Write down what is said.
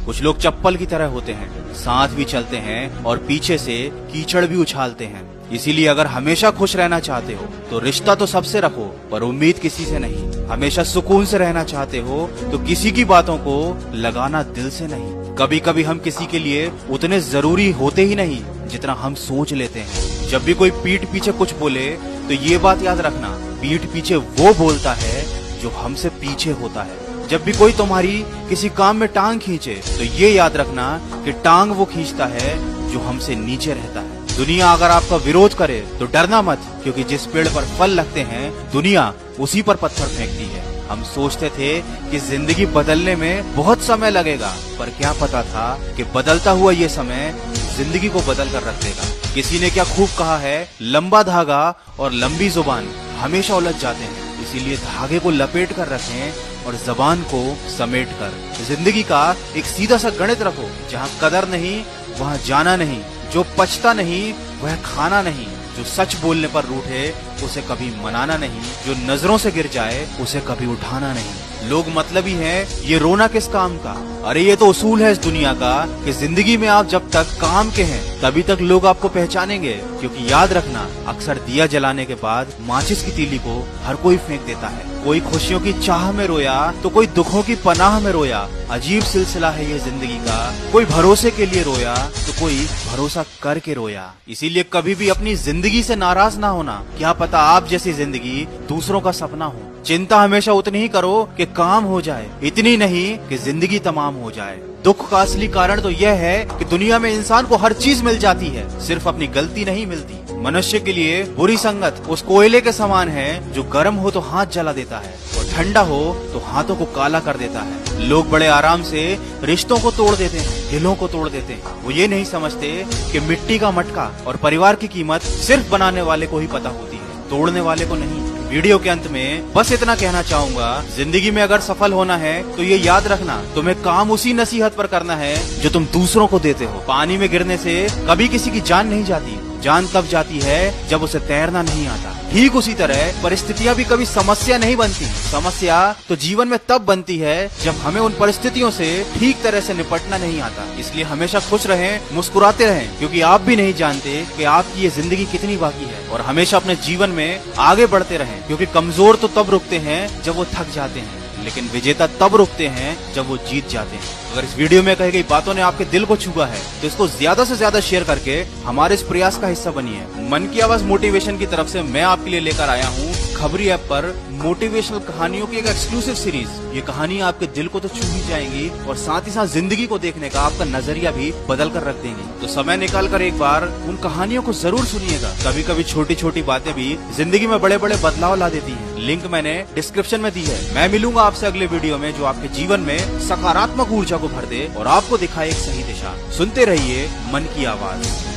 कुछ लोग चप्पल की तरह होते हैं, साथ भी चलते हैं और पीछे से कीचड़ भी उछालते हैं। इसीलिए अगर हमेशा खुश रहना चाहते हो तो रिश्ता तो सबसे रखो, पर उम्मीद किसी से नहीं। हमेशा सुकून से रहना चाहते हो तो किसी की बातों को लगाना दिल से नहीं। कभी कभी हम किसी के लिए उतने जरूरी होते ही नहीं जितना हम सोच लेते हैं। जब भी कोई पीठ पीछे कुछ बोले तो ये बात याद रखना, पीठ पीछे वो बोलता है जो हमसे पीछे होता है। जब भी कोई तुम्हारी किसी काम में टांग खींचे तो ये याद रखना कि टांग वो खींचता है जो हमसे नीचे रहता है। दुनिया अगर आपका विरोध करे तो डरना मत, क्योंकि जिस पेड़ पर फल लगते हैं दुनिया उसी पर पत्थर फेंकती है। हम सोचते थे कि जिंदगी बदलने में बहुत समय लगेगा, पर क्या पता था कि बदलता हुआ ये समय जिंदगी को बदल कर रख देगा। किसी ने क्या खूब कहा है, लंबा धागा और लंबी जुबान हमेशा उलझ जाते हैं, इसीलिए धागे को लपेट कर रखें और जबान को समेट कर। जिंदगी का एक सीधा सा गणित रखो, जहाँ कदर नहीं वहाँ जाना नहीं, जो पछता नहीं वह खाना नहीं, जो सच बोलने पर रूठे उसे कभी मनाना नहीं, जो नजरों से गिर जाए उसे कभी उठाना नहीं। लोग मतलबी हैं, ये रोना किस काम का। अरे ये तो उसूल है इस दुनिया का कि जिंदगी में आप जब तक काम के हैं तभी तक लोग आपको पहचानेंगे। क्योंकि याद रखना, अक्सर दिया जलाने के बाद माचिस की तीली को हर कोई फेंक देता है। कोई खुशियों की चाह में रोया तो कोई दुखों की पनाह में रोया। अजीब सिलसिला है ये जिंदगी का, कोई भरोसे के लिए रोया तो कोई भरोसा करके रोया। इसीलिए कभी भी अपनी जिंदगी से नाराज ना होना, क्या पता आप जैसी जिंदगी दूसरों का सपना हो। चिंता हमेशा उतनी ही करो कि काम हो जाए, इतनी नहीं कि जिंदगी तमाम हो जाए। दुख का असली कारण तो यह है कि दुनिया में इंसान को हर चीज मिल जाती है, सिर्फ अपनी गलती नहीं मिलती। मनुष्य के लिए बुरी संगत उस कोयले के समान है जो गर्म हो तो हाथ जला देता है और ठंडा हो तो हाथों को काला कर देता है। लोग बड़े आराम से रिश्तों को तोड़ देते हैं, दिलों को तोड़ देते हैं। वो ये नहीं समझते कि मिट्टी का मटका और परिवार की कीमत सिर्फ बनाने वाले को ही पता होती है, तोड़ने वाले को नहीं। वीडियो के अंत में बस इतना कहना चाहूंगा, जिंदगी में अगर सफल होना है तो ये याद रखना, तुम्हें काम उसी नसीहत पर करना है जो तुम दूसरों को देते हो। पानी में गिरने से कभी किसी की जान नहीं जाती, जान तब जाती है जब उसे तैरना नहीं आता। ठीक उसी तरह परिस्थितियां भी कभी समस्या नहीं बनती, समस्या तो जीवन में तब बनती है जब हमें उन परिस्थितियों से ठीक तरह से निपटना नहीं आता। इसलिए हमेशा खुश रहें, मुस्कुराते रहें, क्योंकि आप भी नहीं जानते कि आपकी ये जिंदगी कितनी बाकी है। और हमेशा अपने जीवन में आगे बढ़ते रहें, क्योंकि कमजोर तो तब रुकते हैं जब वो थक जाते हैं, लेकिन विजेता तब रुकते हैं जब वो जीत जाते हैं। अगर इस वीडियो में कही गई बातों ने आपके दिल को छुआ है तो इसको ज्यादा से ज्यादा शेयर करके हमारे इस प्रयास का हिस्सा बनिए। मन की आवाज मोटिवेशन की तरफ से मैं आपके लिए लेकर आया हूँ खबरी ऐप पर मोटिवेशनल कहानियों की एक एक्सक्लूसिव सीरीज। ये कहानी आपके दिल को तो छू ही जाएंगी और साथ ही साथ जिंदगी को देखने का आपका नजरिया भी बदल कर रख देंगी। तो समय निकाल कर एक बार उन कहानियों को जरूर सुनिएगा। कभी कभी छोटी छोटी बातें भी जिंदगी में बड़े बड़े बदलाव ला देती हैं। लिंक मैंने डिस्क्रिप्शन में दी है। मैं मिलूंगा आपसे अगले वीडियो में जो आपके जीवन में सकारात्मक ऊर्जा को भर दे और आपको दिखाए एक सही दिशा। सुनते रहिए मन की आवाज।